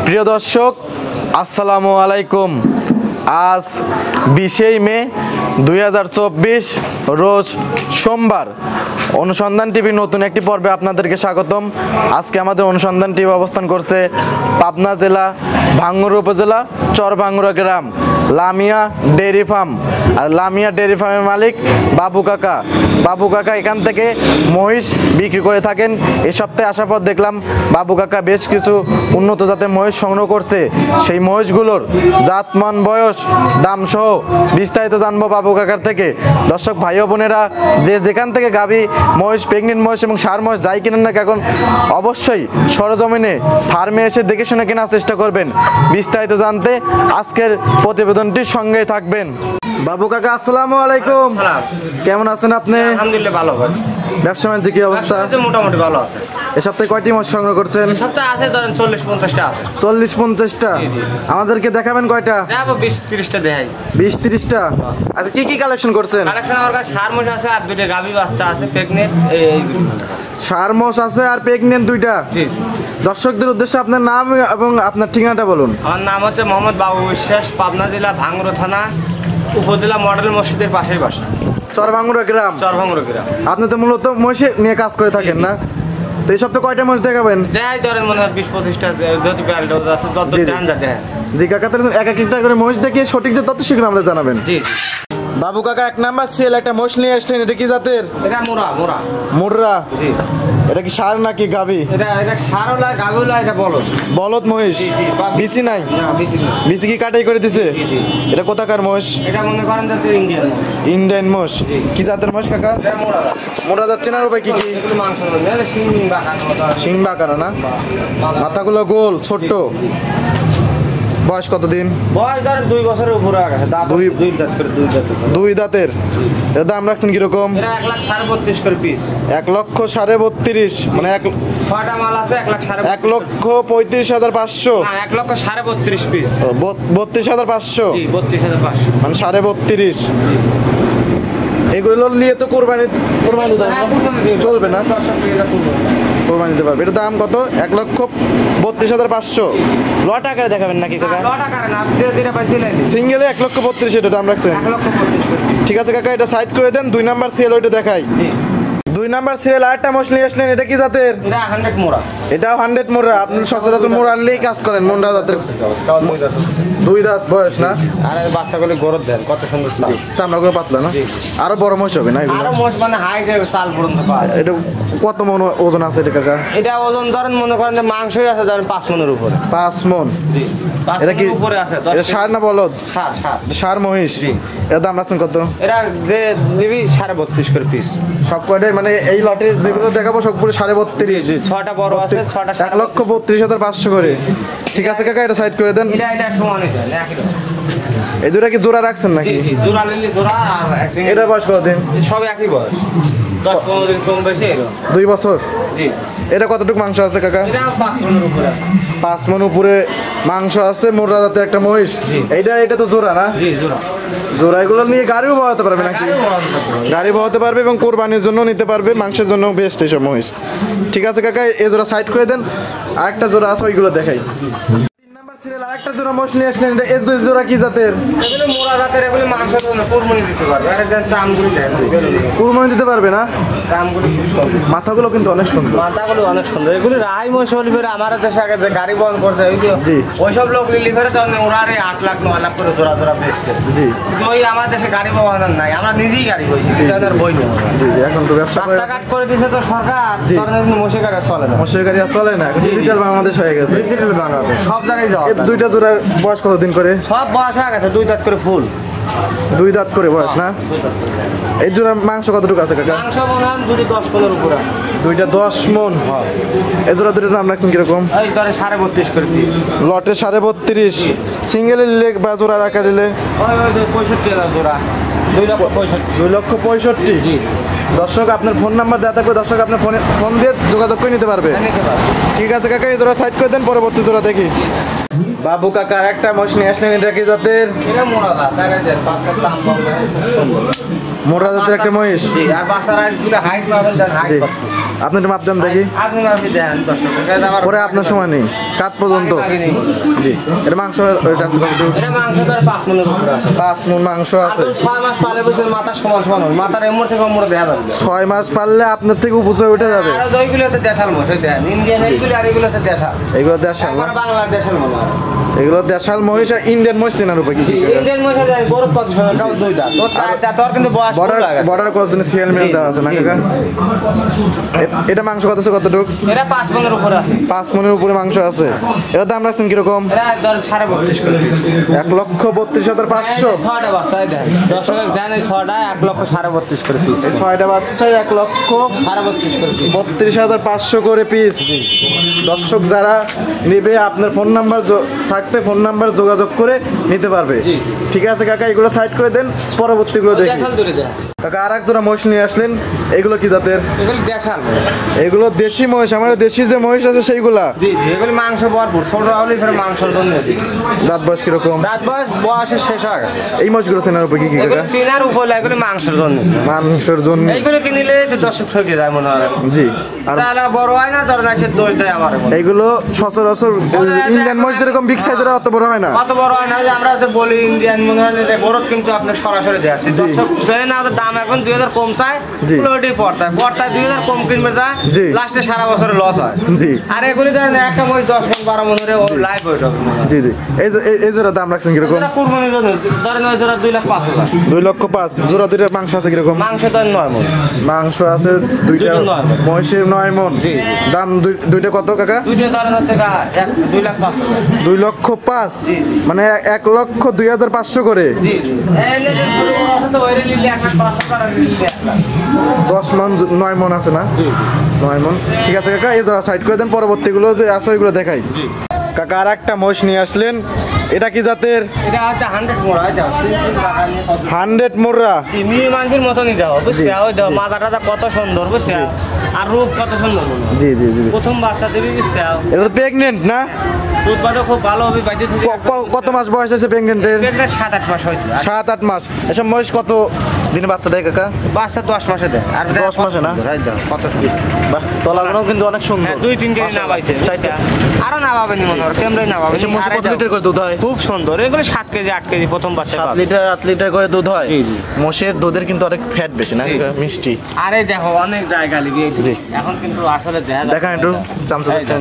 প্রিয় দর্শক আসসালামু আলাইকুম। আজ 20 মে 2024 রোজ সোমবার। অনুসন্ধান টিভির নতুন একটি পর্বে আপনাদেরকে স্বাগতম। আজকে আমাদের অনুসন্ধান টিভি অবস্থান করছে পাবনা জেলা ভাঙ্গুড়া উপজেলা চরভাঙ্গুড়া গ্রাম লামিয়া ডেয়ারি ফার্ম। আর লামিয়া ডেয়ারি ফার্মের মালিক বাবু কাকা। বাবু কাকা এখান থেকে মহিষ বিক্রি করে থাকেন। এই সপ্তাহে আসার পর দেখলাম বাবু কাকা বেশ কিছু উন্নত জাতের মহিষ সংগ্রহ করছে। সেই মহিষগুলোর জাত, মান, বয়স, দাম সহ বিস্তারিত জানবো বাবু কাকার থেকে। দর্শক ভাই ও বোনেরা, যে যেখান থেকে গাভী মহিষ, প্রেগনেন্ট মহিষ এবং ষাঁড় মহিষ যাই কিনেন না এখন অবশ্যই সরজমিনে ফার্মে এসে দেখে শুনে কেনার চেষ্টা করবেন। বিস্তারিত জানতে আজকের প্রতিবেদনটির সঙ্গেই থাকবেন। বাবু কাকা আসসালামু আলাইকুম। কেমন আছেন আপনি? আলহামদুলিল্লাহ ভালো ভাই। ব্যবসা বাণিজ্য কি অবস্থা? মোটামুটি ভালো আছে। এই সপ্তাহে কয়টি মহিষ সংগ্রহ করছেন? সপ্তাহে আছে ধরেন 40-50টা আছে। 40-50টা? আমাদেরকে দেখাবেন কয়টা? দেখাবো 20-30টা দেখাই। 20-30টা? আচ্ছা কি কি কালেকশন করছেন? কালেকশন আমার কাছে ষাঁড় মহিষ আছে আর দুইটা গাভী বাচ্চা আছে প্রেগনেন্ট। ষাঁড় মহিষ আছে আর প্রেগনেন্ট দুইটা। দর্শকদের উদ্দেশ্যে আপনার নাম এবং আপনার ঠিকানাটা বলুন। আমার নাম হচ্ছে মোহাম্মদ বাবু বিশ্বাস, পাবনা জেলা ভাঙ্গুড়া থানা, উপজেলা মডেল মসজিদের পাশেই বাসা, চরভাঙ্গুড়া গ্রাম। চরভাঙ্গুড়া গ্রাম। আপনি তো মূলত মহিষ নিয়ে কাজ করে থাকেন না? তো এই সপ্তাহে কয়টা মহিষ দেখাবেন? দেখাই ধরেন মনে হয় 20-25টা যদি প্যারেন্ট আছে যত ধ্যান যাতে। জি কাকা, তাহলে এক একটা করে মহিষ দেখিয়ে সঠিক যে তত শীঘ্র আমাদের জানাবেন। জি বাবু কাকা, এক নাম্বার সিএল একটা মহিষ নিয়ে আসলেন, এটা কি জাতের? এটা মোরা মোরা মুর্রা। জি এটা কি ষাঁড় নাকি গাভী? এটা ষাঁড়ও লাগে গাভীও লাগে, এটা বলদ। বলদ মহিষ? বিসি নাই? না বিসি না। বিসি কি কাটাই করে দিছে? এটা কোথাকার মহিষ? এটা মনে করেন যে ইন্ডিয়ান। ইন্ডিয়ান মহিষ। কি জাতের মহিষ কাকা? এটা মোরা। মোরা যাচ্ছে না রূপে কি কি? এগুলো মাংস না, এটা শিং বাঁকানো। শিং বাঁকানো না? মাথাগুলো গোল ছোট্ট। বয়স কতদিন? বয়স ধরেন 2 বছরের উপরে গেছে। দাঁত দুই দাঁত করে দুই দাঁত। দুই দাঁতের। এর দাম রাখছেন কিরকম? এটা 1,32,500 করে পিস। 1,32,500 মানে 6টা মাল আছে 1,32,500। 1,35,500? না 1,32,500 পিস। 32,500 জি 32,500 মানে 32.5। এগুলো নিয়ে তো কোরবানি দিতে চলবে না? কোরবানি দিতে পারবে। এটার দাম কত? 1,32,500। লট আকারে দেখাবেন নাকি কাকা? লটা কারে না, যে যেটা পাইছিলেন সিঙ্গেলে 1,32,000 এটা দাম রাখছেন? 1,32,500 করে। ঠিক আছে কাকা, এটা সাইড করে দেন। 2 নাম্বার সিরিয়াল ওইটা দেখাই। জি 2 নাম্বার সিরিয়াল আরেকটা মোষ নিয়ে আসলেন, এটা কি জাতের? এটা 100 মোরা। এটাও 100 মোরা। আপনি সচরাচর মোরা আনলেই কাজ করেন। মোরা জাতের 2 দাঁত বয়স না? আর বাচ্চাগুলো গরদ দেন কত সুন্দর। জি চামড়াগুলো পাতলা না? আরো বড় মোষ হবে না এগুলো? আরো মোষ মানে হাইট চাল পর্যন্ত পায়। এটা কত মন ওজন আছে এটা কাকা? এটা ওজন ধরেন মনে করেন যে মাংসই আছে ধরেন 5 মনের উপরে। 5 মন? জি 5 এটা কি মনের উপরে আছে। এটা ষাঁড় না বলদ? ষাঁড় ষাঁড় ষাঁড় মহিষ। এর দাম রাখছেন কত? এরা যে নিবি 32.5 করে পিস। সব কয়টাই মানে এই লটের যেগুলো দেখাবো সবগুলো 32.5। 6টা বড় আছে 6টা 1,32,500 করে। ঠিক আছে কাকা, এটা সাইড করে দেন। এটা সমানই দেন একই রকম। এই দুটা কি জোড়া রাখছেন নাকি? জি জোড়া নিলে জোড়া আর একদিন এটা বয়স কতদিন? সব একই বয়স, 10-15 দিন কম বেশি এরকম। 2 বছর? জি এটা কতটুকু মাংস আছে কাকা? এটা 5 মনের উপরে। 5 মন উপরে মাংস আছে। মোররা জাতের একটা মহিষ। এটা তো জোড়া না? জি জোড়া। জোড়া এগুলো নিয়ে গাড়িও বহাতে পারবে নাকি? গাড়ি বহাতে পারবে এবং কোরবানির জন্য নিতে পারবে, মাংসের জন্য বেস্ট এইসব মহিষ। ঠিক আছে কাকা, এই জোড়া সাইড করে দেন। আরেকটা জোড়া আছে ওইগুলো দেখাই। 3 নাম্বার সিরিয়াল আরেকটা জোড়া মহিষ নিয়ে আসলেন, এটা এই জোড়া কি জাতের? এগুলো মোরা জাতের, এগুলো মাংস না কুরবানি দিতে পারবে। আর দেন দামগুলো দেন, কুরবানি দিতে পারবে না? দামগুলো খুব সুন্দর। মাথাগুলো কিন্তু অনেক সুন্দর। মাথাগুলো অনেক সুন্দর। এগুলো রাই মহিষ হলি ফেরে আমার দেশে আগে যে গাড়ি বন্ধ করছে জি। ওইসব লোক নিলি ফেরে তখন ওরা 8 লাখ 9 লাখ করে জোড়া জোড়া বেচছে। জি ওই আমার দেশে গাড়ি বহানোর নাই, আমরা নিজেই গাড়ি বইছি, বই নেই। জি এখন তো ব্যবসা করে রাস্তাঘাট করে দিয়েছে তো সরকার, মোষে গাড়ি চলে না। মশের গাড়ি আর চলে না, ডিজিটাল বাংলাদেশ হয়ে গেছে। ডিজিটাল বাংলাদেশ সব জায়গায় যাওয়া এই দুইটা জোড়ার বয়স কতদিন করে? সব বয়স হয়ে গেছে, 2 দাঁত করে ফুল। 2 দাঁত করে বয়স না? এই জোড়ার মাংস কতটুকু আছে কাকা? মাংস মনে হয় যদি 10 মনের উপরে। দুইটা 10 মন। এই জোড়া দুটোর দাম রাখছেন কিরকম? এই ধরে 32.5 করে পিস। লটে 32.5। সিঙ্গেল নিলে বা জোড়া রাখা দিলে? 65,000 জোড়া। 2,65,000। দর্শক আপনার ফোন নাম্বার দেওয়া থাকবে, দর্শক আপনার ফোন দিয়ে যোগাযোগ করে নিতে পারবে। ঠিক আছে কাকা, এই জোড়া সাইড করে দেন, পরবর্তী জোড়া দেখি। বাবু কাকা আরেকটা মহিষ নিয়ে আসলেন, এটা কি জাতের? এটা মোরা জাত, মোটা জাতের একটা মহিষ। জি, আর বাচ্চারা গুলো হাইট পাবেন, হাইট জি, আপনি একটু মাপ দেন দেখি। আপনি মাপি দেন দর্শক, পরে আপনার সময় নেই, কাত পর্যন্ত। জি, এটা মাংস ওইটা আছে কত? এটা মাংস ধর 5 মনের উপরে আছে। 5 মণ মাংস আছে। 6 মাস পালে বসে মাথার সমান সমান হবে, মাথার এমর থেকে অমর দেখা যাবে। 6 মাস পারলে আপনার থেকে উপচে উঠে যাবে। আর ওইগুলোতে দেশাল মোষ, ওই দেন ইন্ডিয়ান এইগুলো, আর এগুলোতে দেশাল। এগুলো দেশাল না? একবার বাংলার দেশাল মনে হয়। এগুলো দেশাল মহিষ আর ইন্ডিয়ান মহিষ চেনার উপায় কি? ইন্ডিয়ান মোষ আছে গরু কত সময় কাউ দুইটা, তোর চারটা, তোর কিন্তু বয়স বর্ডার কম লাগে। বর্ডার কতজন সিএল মিল দেওয়া আছে না কাকা? এটা মাংস কত আছে, কতটুক? এটা 5 মনের উপরে আছে। 5 মণের উপরে মাংস আছে। এটার দাম রাখছেন কিরকম? এটা ধর 32.5 করে। 1,32,500। 6টা বাচ্চা দেন দর্শকের ধ্যান, এই 6টা 1,32,500 করে পিস। এই 6টা বাচ্চায় 32.5 করে পিস। 1,32,500 করে পিস। দর্শক যারা নেবে আপনার ফোন নাম্বার থাকবে, ফোন নাম্বার যোগাযোগ করে নিতে পারবে। জি। ঠিক আছে কাকা, এগুলো সাইড করে দেন, পরবর্তীগুলো দেখি। দেশাল দূরে দেন কাকা আর এক জোড়া মহিষ নিয়ে আসলেন, এগুলো কি জাতের? এগুলো দেশাল। এগুলো দেশি মহিষ, আমার দেশি যে মহিষ আছে সেইগুলা। জি জি, এগুলো মাংস ভরপুর, ছোট হলে ফের মাংসের জন্য। দাঁত বয়স কিরকম? রাত বয়সের শেষ হয়ে গেছে। এই মহিষগুলো চেনার উপর কি কি এগুলো কাকা? চিনার উপরে, এগুলো মাংসের জন্য। মাংসের জন্য। এইগুলো কিনলে তো দর্শক ঠকে যায় মনে হয়। জি। আর তাহলে বড় হয় না, ধর না সে দোষ দেয় আমার। এইগুলো সচরাচর ইন্ডিয়ান মহিষ যেরকম বিগ সাইজের অত বড় হয় না। কত বড় হয় না, যে আমরা তো বলি ইন্ডিয়ান মনে হয় যে বড়, কিন্তু আপনার সরাসরি দেওয়া আছে। দর্শক জানে না, ওদের দাম এখন 2000 কম চায়, জি। ওটাই পড়তায় 2000 কম কিনবে যায়, জি। লাস্টে সারা বছরে লস হয়। জি। আর এগুলি ধরেন একটা মহিষ 10 মণ 12 মণ ধরে লাইভ ওয়েট হবে। জি জি, এই জোড়া দাম রাখছেন কিরকম? এটা কুরবানির জন্য ধরেন ওই জোড়া 2,05,000। 2,05,000। জোড়া দুইটা মাংস আছে কিরকম? মাংস তো 9 মণ। মাংস আছে দুইটা, দুইটা 9 মণ। মহিষের 9 মণ। জি। দাম দুইটা কত কাকা? দুইটা ধরেন হচ্ছে 2,05,000। 2,05,000, জি। মানে 1,02,500 করে। জি জি, এই যে ছোট বড় আছে তো ওইরে নিলে 1,500 টাকা নিলে 1 লাখ। 10 মণ 9 মণ আছে না? জি 9 মণ। ঠিক আছে কাকা, এই জোড়া সাইড করে দেন, পরবর্তীগুলো যে আছে ওইগুলো দেখাই। জি। কাকা আর একটা মহিষ নিয়ে আসলেন, এটা কি জাতের? এটা হচ্ছে 100 মোড়া, এটা 3 টাকা নিয়ে কত 100 মোররা। মেয়ে মানুষের মতনই দাও, বুঝছে? ওই দাও মাথা টাথা কত সুন্দর, বুঝছে? আর রূপ কত সুন্দর মনে হয়। জি জি জি। প্রথম বাচ্চা দেবী, বুঝছে? এটা তো প্রেগনেন্ট না? উৎপাদন খুব ভালো হবে, বাইরে থেকে কত মাস বয়স আছে প্রেগনেন্টের? 7-8 মাস হয়েছে। 7-8 মাস। এসব মহিষ কত দিনে বাচ্চা দেয় কাকা? বাচ্চা 10 মাসে দেয়। আর 10 মাসে না? রাইট দাও কত জি, বাহ, তলাগুলো কিন্তু অনেক সুন্দর। 2-3 কেজি না পাইছে, চারটা। আরো না পাবেনি মনে হয়, ক্যামেরায় না পাবেনি। এসব মহিষ কত লিটার করে দুধ হয়? খুব সুন্দর, এগুলো 7 কেজি 8 কেজি প্রথম বাচ্চা 7 পাবে। লিটার 8 লিটার করে দুধ হয়। জি, জি। মোষের দুধের কিন্তু অনেক ফ্যাট বেশি না জি। কাকা? মিষ্টি। আরে দেখো অনেক জায়গা লিবি। জি। এখন কিন্তু আসলে দেখান একটু, চামচা দেখান।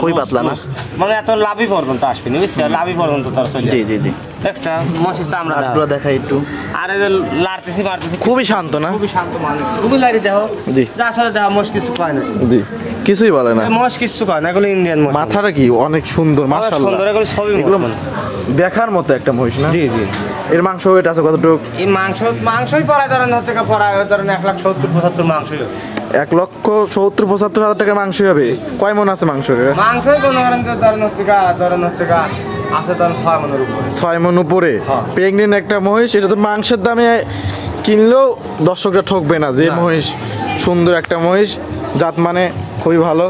খুবই পাতলা না? মানে এত লাভই পর্যন্ত আসবে না, বুঝছে? লাভই পর্যন্ত তার চলে জি জি জি। দেখছা মসজিদ চামড়া দাও। হাতগুলো দেখাই একটু। আর এই যে লাড়তেছি মারতেছি, খুবই শান্ত না? খুবই শান্ত মানুষ। খুবই লাড়ি দেখো। জি। যা আসলে দেখো মোষ কিছু পায় না। জি, কিছুই বলে না। মোষ কিছু পায় না, এগুলো ইন্ডিয়ান মোষ। মাথাটা কি অনেক সুন্দর, অনেক মাশাআল্লাহ। সুন্দর, এগুলো সবই এগুলো মোষ। দেখার মতো একটা মহিষ না? জি জি। এর মাংস ওয়েট আছে কতটুকু? এই মাংসই পড়ায় ধরেন হচ্ছে পড়ায় ধরেন 1,70,75 মাংসই হবে। 1,70,75,000 টাকার মাংসই হবে। কয় মণ আছে মাংস? মাংসই কোনো ধরেন হচ্ছে আছে ধরেন 6 মণের উপরে। 6 মণ উপরে। হ্যাঁ। প্রেগনেন্ট একটা মহিষ, এটা তো মাংসের দামে কিনলেও দর্শকরা ঠকবে না, যে না। মহিষ সুন্দর একটা মহিষ, জাত মানে খুবই ভালো।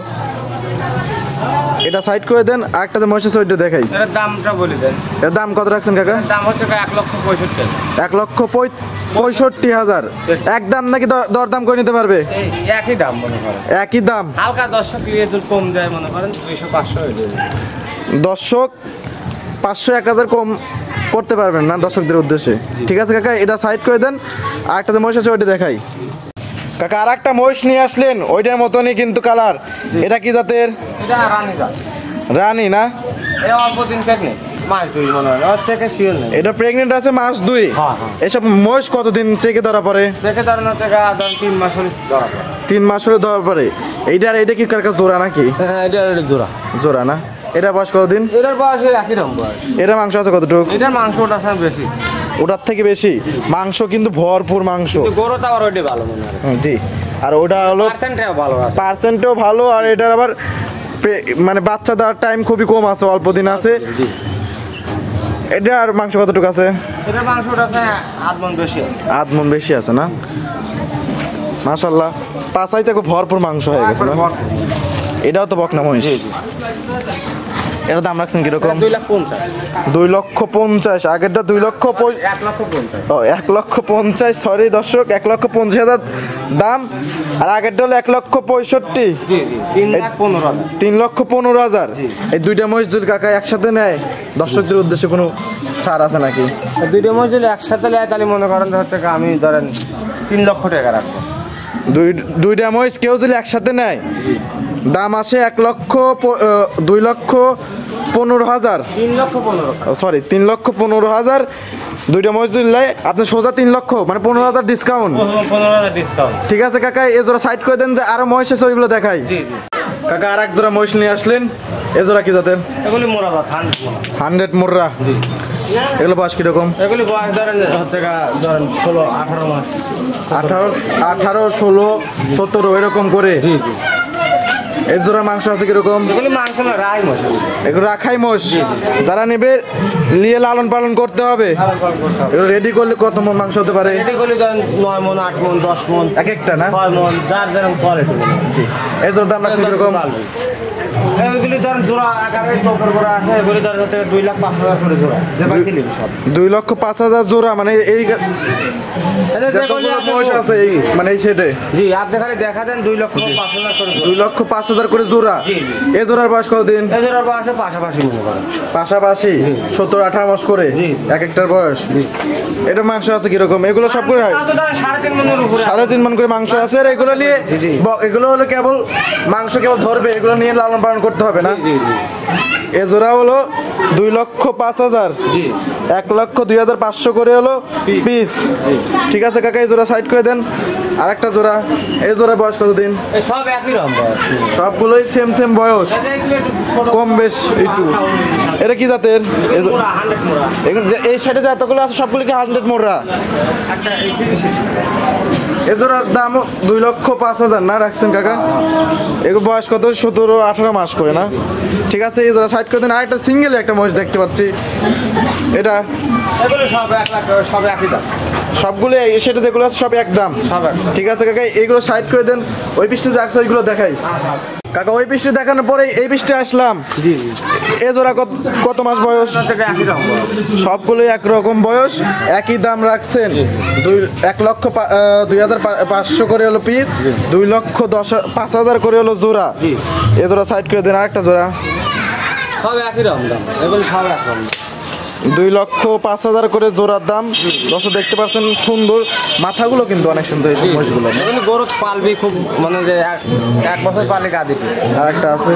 এটা সাইড করে দেন, আর একটা যে মহিষ আছে ওইটা দেখাই। এটার দামটা বলে দেন। এর দাম কত রাখছেন কাকা? দাম হচ্ছে 1,65,000। 1,65,000। একদম নাকি দরদাম করে নিতে পারবে? এই একই দাম মনে করেন, একই দাম। হালকা 10 কিলো একটু কম যায় মনে করেন 200-500 হয়ে যাবে। দর্শক 500-1000 কম করতে পারবেন না দর্শকদের উদ্দেশ্যে? ঠিক আছে কাকা, এটা সাইড করে দেন, আর একটা যে মহিষ আছে ওইটা দেখাই। কাকা আর একটা মহিষ নিয়ে আসলেন, ওইটার মতনই কিন্তু কালার। এটা কি জাতের? এটা রানী দাম। রানী না? এই অল্প দিন প্রেগনেন্ট, মাস 2 মনে হয়, হচ্ছে কি শিওর নেই। এটা প্রেগনেন্ট আছে মাস 2। হ্যাঁ, হ্যাঁ। এসব মহিষ কতদিন চেকে ধরা পড়ে? দেখে ধরেন হচ্ছে ধরেন 3 মাস হলে ধরা পড়ে। 3 মাস হলে ধরা পড়ে। এইটা কি কার কাছে জোড়া নাকি? হ্যাঁ, এটা জোড়া। জোড়া না? এটা বয়স কতদিন? এটার বয়স একই রকম বয়স। এটা মাংস আছে কতটুকু? এটার মাংসটা আছে বেশি, ওটার থেকে বেশি মাংস, কিন্তু ভরপুর মাংস। কিন্তু গরুটা আবার ওইটাই ভালো মনে হয়। জি। আর ওটা হলো পার্সেন্টটাও ভালো আছে। পার্সেন্টও ভালো, আর এটার আবার মানে বাচ্চা দেওয়ার টাইম খুবই কম আছে, অল্প দিন আছে। জি। এটা আর মাংস কতটুকু আছে? এটার মাংসটা আছে 8 মণ বেশি আছে। 8 মণ বেশি আছে না? মাশাআল্লাহ, পাঁচাইতে খুব ভরপুর মাংস হয়ে গেছে না? এটাও তো বকনা মহিষ। এটার দাম রাখছেন কিরকম? 2,50,000 2,50,000। আগেরটা 2,50,000। 1,50,000 ও 1,50,000, সরি দর্শক, 1,50,000 দাম। আর আগেরটা হলো 1,65,000। জি জি 3,15,000 3,15,000। এই দুইটা মহিষ যদি কাকা একসাথে নেয়, দর্শকদের উদ্দেশ্যে কোনো ছাড় আছে নাকি? দুইটা মহিষ যদি একসাথে নেয় তাহলে মনে করেন হচ্ছে আমি ধরেন 3 লক্ষ টাকা রাখবো। দুইটা মহিষ কেউ যদি একসাথে নেয়, দাম আসে 2,15,000। 3,15,000 সরি 3,15,000। দুইটা মহিষ যদি নেয় আপনি সোজা 3 লক্ষ, মানে 15,000 ডিসকাউন্ট। 15,000 ডিসকাউন্ট। ঠিক আছে কাকা, এ জোড়া সাইড করে দেন, যে আরো মহিষ আছে ওইগুলো দেখাই। জি জি কাকা আর এক জোড়া মহিষ নিয়ে আসলেন, এ জোড়া কি জাতের? এগুলি মোরাবাদ 100 মুর্রা। এগুলো বয়স কিরকম? এগুলি বয়স ধরেন হচ্ছে ধরেন 16-18 মাস। 18, 16, 17 এরকম করে। জি জি এর জোড়া মাংস আছে কিরকম? এগুলি মাংস না রাই মাস। এগুলো রাখাই মোষ। যারা নেবে নিয়ে লালন পালন করতে হবে। এগুলো রেডি করলে কত মন মাংস হতে পারে? এগুলি ধরেন 9 মন, 8 মন, 10 মন, এক একটা না? 6 মন, যার যেরকম কোয়ালিটি। জি। এর জোড়া দাম রাখছেন কিরকম? এগুলি ধরেন জোড়া আকারে টপর করা আছে, এগুলি ধরেন হচ্ছে 2,05,000 করে জোড়া। যে পাইছি নিবি সব। 2,05,000 জোড়া, মানে এই যতগুলো মহিষ আছে এই মানে এই সেটে জি আপনি খালি দেখা দেন 2,05,000 করে জোড়া। 2,05,000 করে জোড়া। জি, জি। এ জোড়ার বয়স কতদিন? এই জোড়ার বয়স পাশাপাশি মনে করেন। পাশাপাশি 17-18 মাস করে জি। এক একটার বয়স। এটা মাংস আছে কিরকম? এগুলো সব করে হয় তাও তো ধরেন 3.5 মনের উপরে। 3.5 মণ করে মাংস আছে। আর এগুলো নিয়ে জি, জি। এগুলো হলো কেবল মাংস কেবল ধরবে, এগুলো নিয়ে লালন পালন করতে হবে না। জি জি এ জোড়া হলো 2,05,000। জি 1,02,500 করে হলো পিস। ঠিক আছে কাকা, এই জোড়া সাইড করে দেন। আরেকটা জোড়া, এই জোড়া বয়স কতদিন? এই সব একই রকম বয়স। সবগুলোই সেম বয়স, এগুলো একটু ছোট। কম বেশ একটু। এটা কি জাতের? মোরা 100 মোরা। এই সাইডে যে এতগুলো আছে সবগুলো কি 100 মোড়া? একটা এই সিরিজ। এ জোড়ার দাম 2,05,000 না রাখছেন কাকা? এগুলো বয়স কত? 17-18 মাস করে না? ঠিক আছে, এই জোড়া সাইড করে দেন। আরেকটা সিঙ্গেল একটা মহিষ দেখতে পাচ্ছি, এটা এগুলো সব 1 লাখ, সব একই দাম। সবগুলো সেটা যেগুলো আছে সব এক দাম। সব এক। ঠিক আছে কাকা, এইগুলো সাইড করে দেন। ওই পিসটা যে আছে ওইগুলো দেখাই কাকা। ওই পিসটা দেখানোর পরে এই পিসটা আসলাম। জি জি এ জোড়া কত মাস বয়স? একই রকম বয়স। সবগুলোই একরকম বয়স, একই দাম রাখছেন। 1,02,500 করে হলো পিস, 2,05,000 করে হলো জোড়া। জি। এ জোড়া সাইড করে দেন। আরেকটা জোড়া সব একই রকম দাম, এগুলো সব একরকম দাম। 2,05,000 করে জোড়ার দাম। দর্শক দেখতে পাচ্ছেন সুন্দর মাথাগুলো কিন্তু অনেক সুন্দর এই সব মহিষগুলো। এগুলো গরু পালবি খুব, মানে যে এক বছর পালে গা দিবি। আর একটা আছে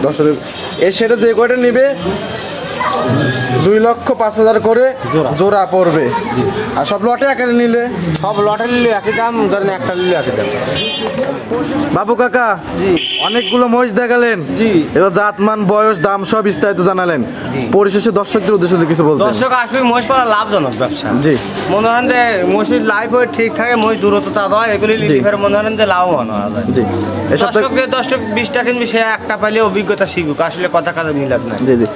দর্শক, এই সেটা যে কয়টা নিবে 2,05,000 করে জোড়া পড়বে। আর সব লটে আকারে নিলে? সব লটে নিলে একই দাম, ধরেন একটা নিলে একই দাম। বাবু কাকা, জি অনেকগুলো মহিষ দেখালেন। জি এবার জাতমান, বয়স, দাম সব বিস্তারিত জানালেন। জি। পরিশেষে দর্শকদের উদ্দেশ্যে যদি কিছু বলতেন। দর্শক আসবে, মহিষ পালা লাভজনক ব্যবসা। জি। মনে হয় যে মহিষের লাইফ হয়ে ঠিক থাকে, মহিষ দূরত্বতা হয়, এগুলি লিভার মনে হয় যে লাভবান হওয়া যায়। জি। এসব তো- দর্শক 20টা কিনবি, সে একটা পাইলে অভিজ্ঞতা শিখুক, আসলে কথা কাজে মিলাদ নাই। জি জি।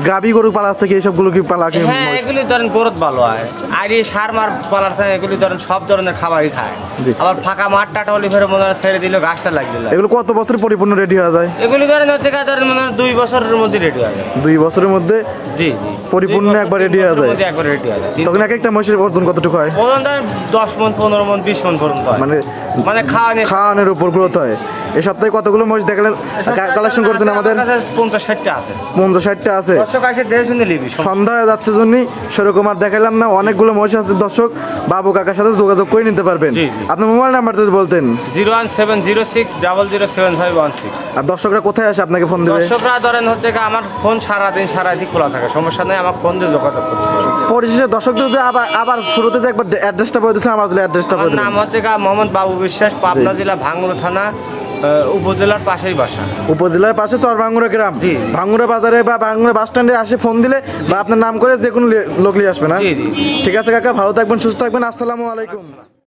গাবি গরু পালা থেকে এইসবগুলো কি পালা কি? হ্যাঁ এগুলি ধরেন গরুত ভালো হয়। আর এই সার মার পালার থেকে এগুলি ধরেন সব ধরনের খাবারই খায়। জি। আবার ফাঁকা মাঠ টাটা লিভারে মনে হয় ছেড়ে দিলে গাছটা লাগবে না। এগুলো কত বছর পরিপূর্ণ রেডি হয়ে যায়? এগুলি ধরেন হচ্ছে ধরেন মনে হয় 2 বছরের মধ্যে রেডি হয়। 2 বছরের মধ্যে জি জি পরিপূর্ণ 2 বছর, একবার 3 ready হয়ে বছরের যায়। মধ্যে একবার রেডি হয়। তখন এক একটা মহিষের ওজন কতটুকু হয়? ওজন ধরেন 10 মণ, 15 মণ, 20 মণ পর্যন্ত হয়। মানে খাওয়ানোর উপর গ্রোথ হয়। এই সপ্তাহে কতগুলো মহিষ দেখালেন, কালেকশন করছেন আমাদের? 50-60টা আছে। 50-60টা আছে। দর্শক আসে দেখে শুনে নিবি। সন্ধ্যা হয়ে যাচ্ছে জন্য সেরকম আর দেখালাম না। অনেকগুলো মহিষ আছে দর্শক, বাবু কাকার সাথে যোগাযোগ করে নিতে পারবেন। জি, জি। আপনার মোবাইল নাম্বারটা যদি বলতেন। 01706007516। আর দর্শকরা কোথায় আসে আপনাকে ফোন দেবে? দর্শকরা ধরেন হচ্ছে আমার ফোন সারাদিন খোলা থাকে, সমস্যা নেই, আমার ফোন দিয়ে যোগাযোগ করতে পারবে। পরিশেষে দর্শকদের যদি আবার শুরুতে যে একবার অ্যাড্রেসটা বলে দিচ্ছেন, আমার অ্যাড্রেসটা বলে আমার দিন। নাম হচ্ছে মোহাম্মদ বাবু বিশ্বাস, পাবনা জেলা ভাঙ্গুড়া থানা, উপজেলার পাশেই বাসা। উপজেলার পাশে চরভাঙ্গুড়া গ্রাম। জি। ভাঙ্গুড়া বাজারে বা ভাঙ্গুড়া বাস স্ট্যান্ডে আসে ফোন দিলে বা আপনার নাম করে যে কোনো লোক নিয়ে আসবে না? জি জি। ঠিক আছে কাকা, ভালো থাকবেন, সুস্থ থাকবেন। আসসালামু আলাইকুম।